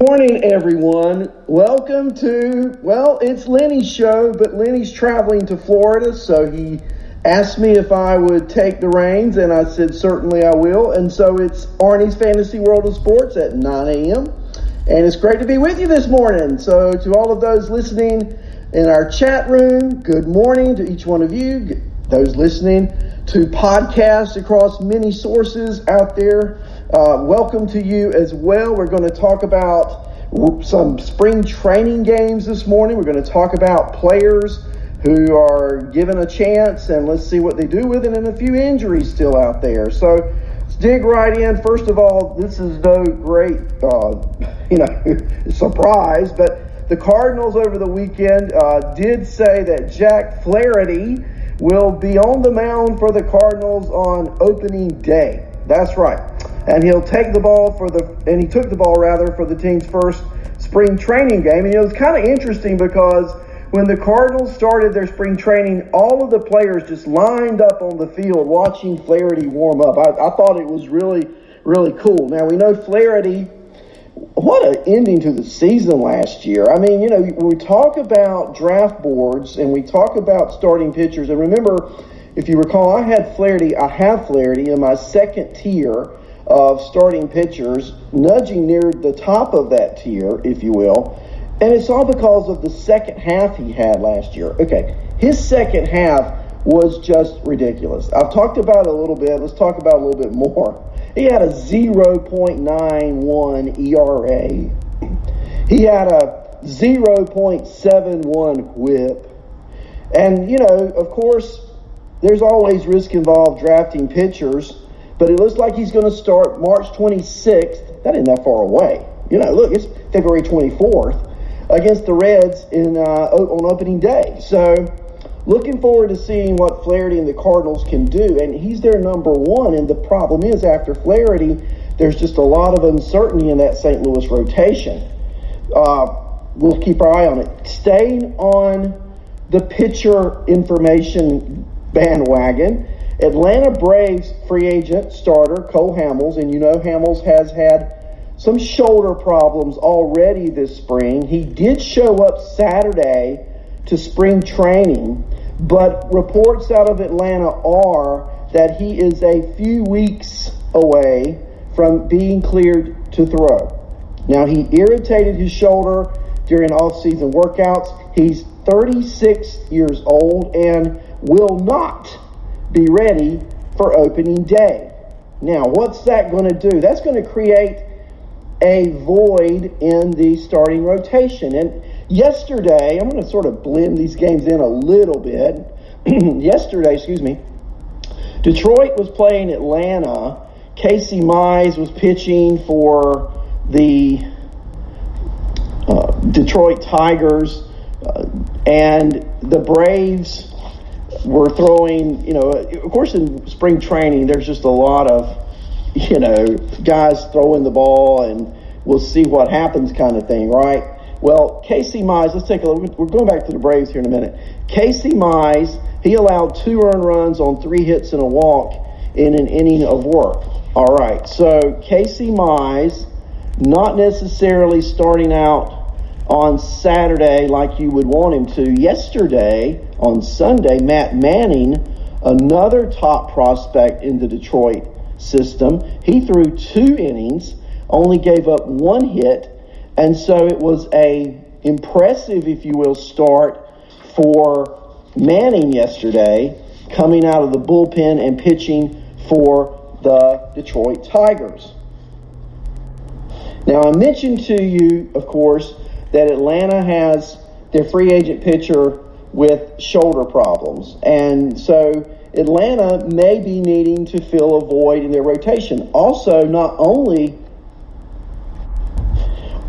Morning, everyone. Welcome to, it's Lenny's show, but Lenny's traveling to Florida, so he asked me if I would take the reins, and I said, certainly I will. And so it's Arnie's Fantasy World of Sports at 9 a.m., and it's great to be with you this morning. So to all of those listening in our chat room, good morning to each one of you. Those listening to podcasts across many sources out there, welcome to you as well. We're going to talk about some spring training games this morning. We're going to talk about players who are given a chance, and let's see what they do with it, and a few injuries still out there. So let's dig right in. First of all, this is no great, surprise, but the Cardinals over the weekend did say that Jack Flaherty will be on the mound for the Cardinals on opening day. That's right. And he'll take the ball he took the ball for the team's first spring training game. And it was kind of interesting because when the Cardinals started their spring training, all of the players just lined up on the field watching Flaherty warm up. I thought it was really, really cool. Now, we know Flaherty, what an ending to the season last year. I mean, when we talk about draft boards and we talk about starting pitchers, and remember, if you recall, I have Flaherty in my second tier of starting pitchers, nudging near the top of that tier, if you will. And it's all because of the second half he had last year. Okay, his second half was just ridiculous. I've talked about it a little bit. Let's talk about it a little bit more. He had a 0.91 ERA. He had a 0.71 whip. And, of course, there's always risk involved drafting pitchers, but it looks like he's going to start March 26th. That isn't that far away. Look, it's February 24th against the Reds on opening day. So looking forward to seeing what Flaherty and the Cardinals can do. And he's their number one. And the problem is, after Flaherty, there's just a lot of uncertainty in that St. Louis rotation. We'll keep our eye on it. Staying on the pitcher information bandwagon, Atlanta Braves free agent starter Cole Hamels, and Hamels has had some shoulder problems already this spring. He did show up Saturday to spring training, but reports out of Atlanta are that he is a few weeks away from being cleared to throw. Now, he irritated his shoulder during off-season workouts. He's 36 years old and will not be ready for opening day. Now, what's that going to do? That's going to create a void in the starting rotation. And yesterday, I'm going to sort of blend these games in a little bit. Detroit was playing Atlanta. Casey Mize was pitching for the Detroit Tigers, and the Braves were throwing, of course in spring training, there's just a lot of, guys throwing the ball and we'll see what happens kind of thing, right? Well, Casey Mize, let's take a look. We're going back to the Braves here in a minute. Casey Mize, he allowed 2 earned runs on 3 hits and a walk in an inning of work. All right, so Casey Mize, not necessarily starting out on Saturday like you would want him to. Yesterday, on Sunday, Matt Manning, another top prospect in the Detroit system, he threw 2 innings, only gave up 1 hit, and so it was a impressive, if you will, start for Manning yesterday, coming out of the bullpen and pitching for the Detroit Tigers. Now, I mentioned to you, of course, that Atlanta has their free agent pitcher with shoulder problems. And so Atlanta may be needing to fill a void in their rotation. Also, not only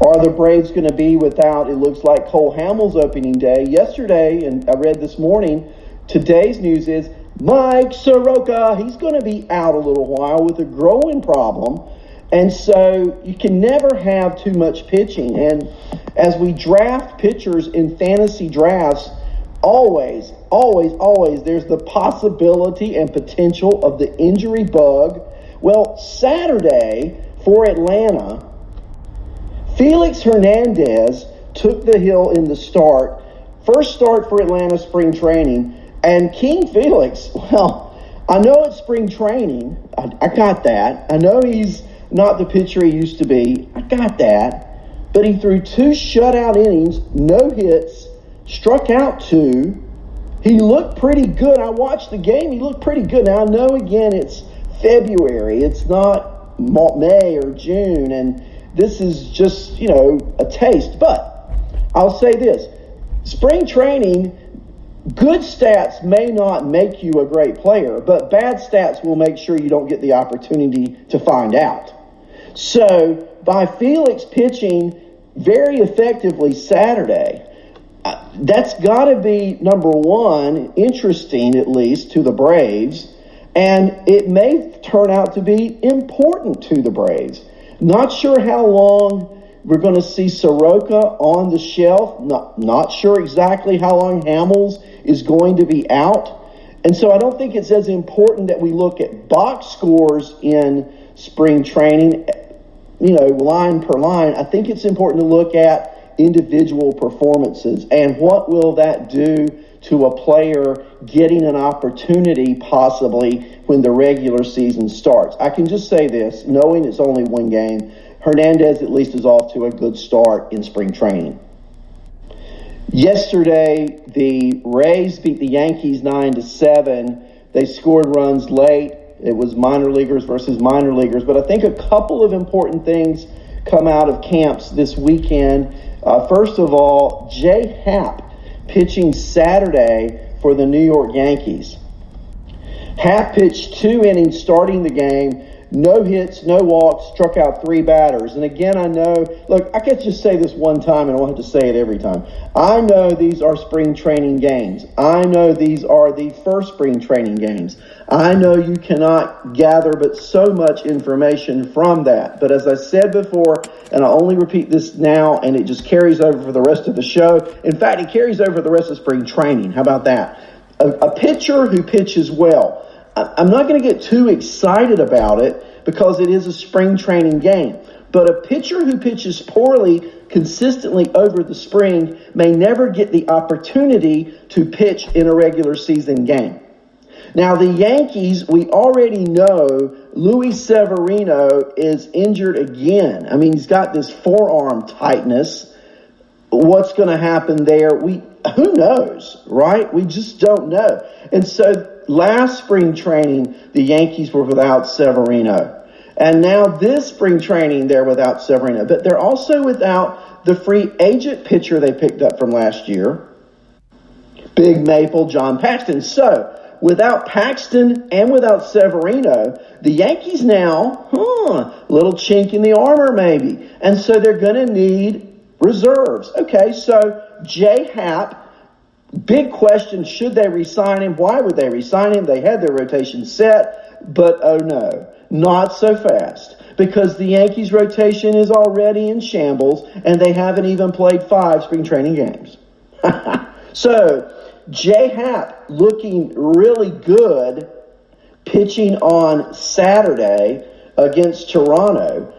are the Braves going to be without, it looks like, Cole Hamels opening day. Yesterday, and I read this morning, today's news is Mike Soroka, he's going to be out a little while with a growing problem. And so you can never have too much pitching. And as we draft pitchers in fantasy drafts, always, there's the possibility and potential of the injury bug. Well, Saturday for Atlanta, Felix Hernandez took the hill in the start. First start for Atlanta spring training. And King Felix, well, I know it's spring training. I got that. I know he's not the pitcher he used to be. I got that. But he threw 2 shutout innings, no hits, struck out 2. He looked pretty good. I watched the game. He looked pretty good. Now, I know, again, it's February. It's not May or June. And this is just, a taste. But I'll say this. Spring training, good stats may not make you a great player, but bad stats will make sure you don't get the opportunity to find out. So by Felix pitching very effectively Saturday, that's got to be, number one, interesting, at least, to the Braves. And it may turn out to be important to the Braves. Not sure how long we're going to see Soroka on the shelf. Not sure exactly how long Hamels is going to be out. And so I don't think it's as important that we look at box scores in spring training, line per line. I think it's important to look at individual performances and what will that do to a player getting an opportunity possibly when the regular season starts. I can just say this, knowing it's only one game, Hernandez at least is off to a good start in spring training. Yesterday, the Rays beat the Yankees 9-7. They scored runs late. It was minor leaguers versus minor leaguers. But I think a couple of important things come out of camps this weekend. First of all, Jay Happ pitching Saturday for the New York Yankees. Happ pitched 2 innings starting the game. No hits, no walks, struck out 3 batters. And again, I know, look, I could just say this one time and I won't have to say it every time. I know these are spring training games. I know these are the first spring training games. I know you cannot gather but so much information from that. But as I said before, and I only repeat this now, and it just carries over for the rest of the show. In fact, it carries over the rest of spring training. How about that? A pitcher who pitches well. I'm not going to get too excited about it because it is a spring training game. But a pitcher who pitches poorly consistently over the spring may never get the opportunity to pitch in a regular season game. Now, the Yankees, we already know Luis Severino is injured again. I mean, he's got this forearm tightness. What's going to happen there? Who knows, right? We just don't know. And so last spring training, the Yankees were without Severino. And now this spring training, they're without Severino. But they're also without the free agent pitcher they picked up from last year, Big Maple John Paxton. So without Paxton and without Severino, the Yankees now, little chink in the armor maybe. And so they're going to need reserves. Okay, so Jay Happ, big question, should they re-sign him? Why would they re-sign him? They had their rotation set, but oh no, not so fast. Because the Yankees' rotation is already in shambles, and they haven't even played 5 spring training games. So, Jay Happ looking really good, pitching on Saturday against Toronto.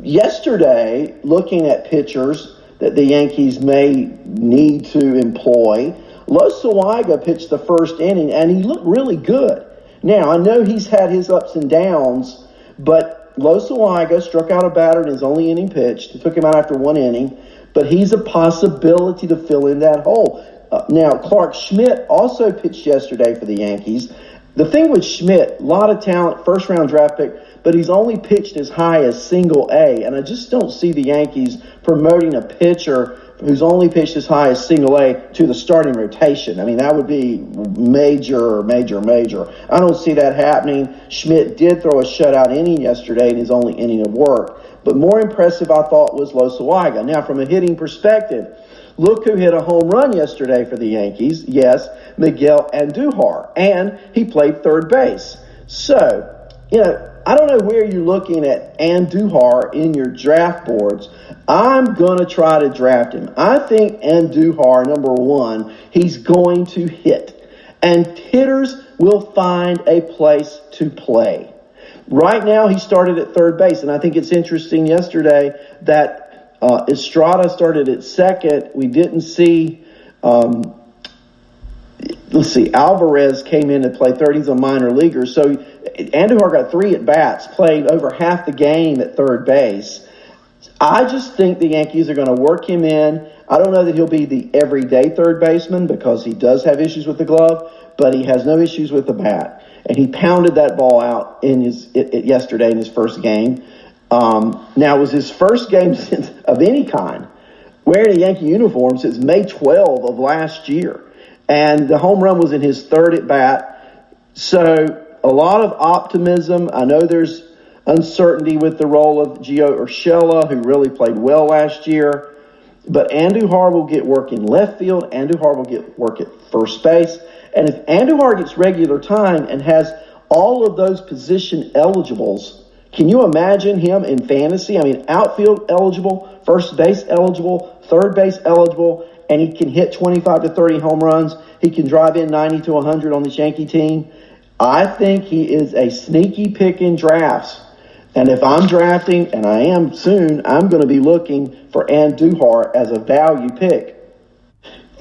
Yesterday, looking at pitchers that the Yankees may need to employ, Loaizaga pitched the first inning, and he looked really good. Now, I know he's had his ups and downs, but Loaizaga struck out a batter in his only inning pitched. It took him out after 1 inning, but he's a possibility to fill in that hole. Now, Clark Schmidt also pitched yesterday for the Yankees. The thing with Schmidt, a lot of talent, first-round draft pick, but he's only pitched as high as single A, and I just don't see the Yankees promoting a pitcher who's only pitched as high as single A to the starting rotation. I mean, that would be major. I don't see that happening. Schmidt did throw a shutout inning yesterday in his only inning of work, but more impressive, I thought, was Loaizaga. Now, from a hitting perspective, look who hit a home run yesterday for the Yankees. Yes, Miguel Andujar, and he played third base. So, I don't know where you're looking at Andujar in your draft boards. I'm going to try to draft him. I think Andujar, number one, he's going to hit. And hitters will find a place to play. Right now, he started at third base, and I think it's interesting yesterday that Estrada started at second. We didn't see, Alvarez came in to play third. He's a minor leaguer. So Andujar got 3 at-bats, played over half the game at third base. I just think the Yankees are going to work him in. I don't know that he'll be the everyday third baseman because he does have issues with the glove, but he has no issues with the bat. And he pounded that ball out yesterday in his first game. Now, it was his first game of any kind wearing a Yankee uniform since May 12 of last year. And the home run was in his third at-bat. So a lot of optimism. I know there's uncertainty with the role of Gio Urshela, who really played well last year. But Andujar will get work in left field. Andujar will get work at first base. And if Andujar gets regular time and has all of those position eligibles, can you imagine him in fantasy? I mean, outfield eligible, first base eligible, third base eligible, and he can hit 25 to 30 home runs. He can drive in 90 to 100 on this Yankee team. I think he is a sneaky pick in drafts. And if I'm drafting, and I am soon, I'm going to be looking for Andujar as a value pick.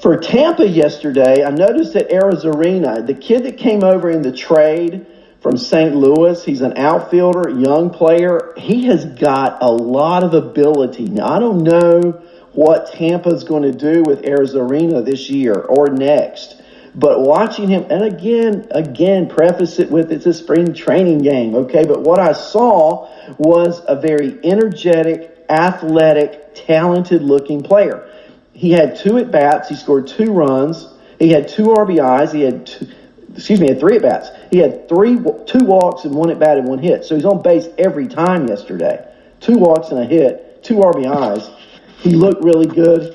For Tampa yesterday, I noticed that Arizarena, the kid that came over in the trade from St. Louis, he's an outfielder, young player. He has got a lot of ability. Now, I don't know what Tampa's going to do with Arizarena this year or next. But watching him, and again, preface it with it's a spring training game, okay? But what I saw was a very energetic, athletic, talented-looking player. He had 2 at-bats. He scored 2 runs. He had 2 RBIs. He had 3 at-bats. He had 2 walks and 1 at-bat and 1 hit. So he's on base every time yesterday. 2 walks and a hit, 2 RBIs. He looked really good.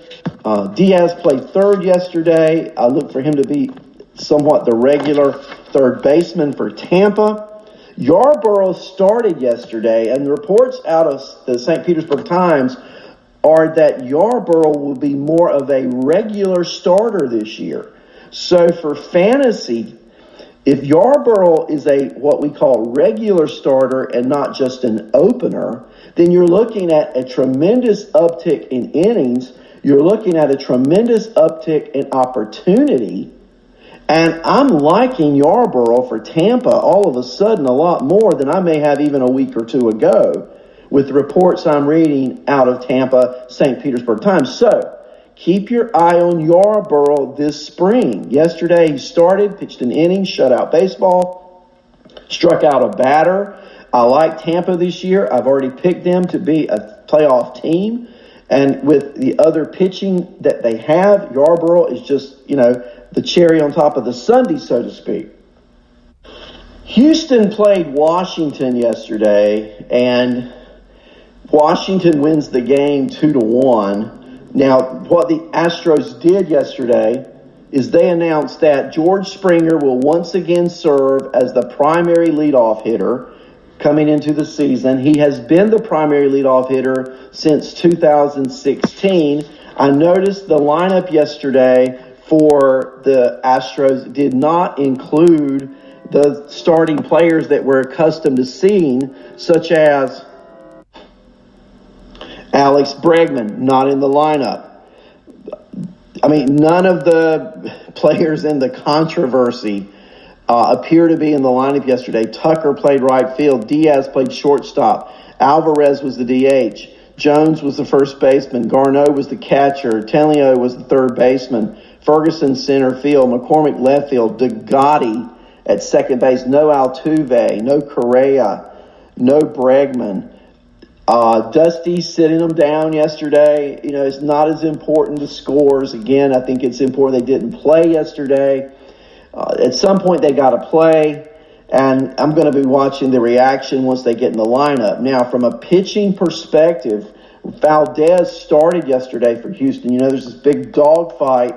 Diaz played third yesterday. I look for him to be somewhat the regular third baseman for Tampa. Yarborough started yesterday, and the reports out of the St. Petersburg Times are that Yarborough will be more of a regular starter this year. So for fantasy, if Yarborough is a what we call regular starter and not just an opener, then you're looking at a tremendous uptick in innings. You're looking at a tremendous uptick in opportunity. And I'm liking Yarborough for Tampa all of a sudden a lot more than I may have even a week or 2 ago with the reports I'm reading out of Tampa, St. Petersburg Times. So keep your eye on Yarborough this spring. Yesterday he started, pitched an inning, shutout baseball, struck out a batter. I like Tampa this year. I've already picked them to be a playoff team. And with the other pitching that they have, Yarborough is just, the cherry on top of the sundae, so to speak. Houston played Washington yesterday, and Washington wins the game 2-1. Now, what the Astros did yesterday is they announced that George Springer will once again serve as the primary leadoff hitter coming into the season. He has been the primary leadoff hitter since 2016. I noticed the lineup yesterday for the Astros did not include the starting players that we're accustomed to seeing, such as Alex Bregman, not in the lineup. I mean, none of the players in the controversy appear to be in the lineup yesterday. Tucker played right field. Diaz played shortstop. Alvarez was the DH. Jones was the first baseman. Garneau was the catcher. Telio was the third baseman. Ferguson center field. McCormick left field. DeGotti at second base. No Altuve. No Correa. No Bregman. Dusty sitting them down yesterday. It's not as important to scores. Again, I think it's important they didn't play yesterday. At some point, they got to play, and I'm going to be watching the reaction once they get in the lineup. Now, from a pitching perspective, Valdez started yesterday for Houston. There's this big dogfight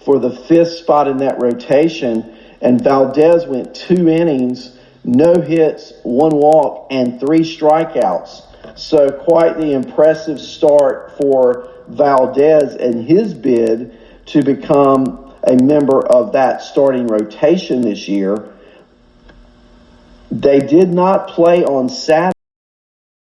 for the 5th spot in that rotation, and Valdez went 2 innings, no hits, 1 walk, and 3 strikeouts. So quite the impressive start for Valdez and his bid to become a member of that starting rotation this year. They did not play on Saturday.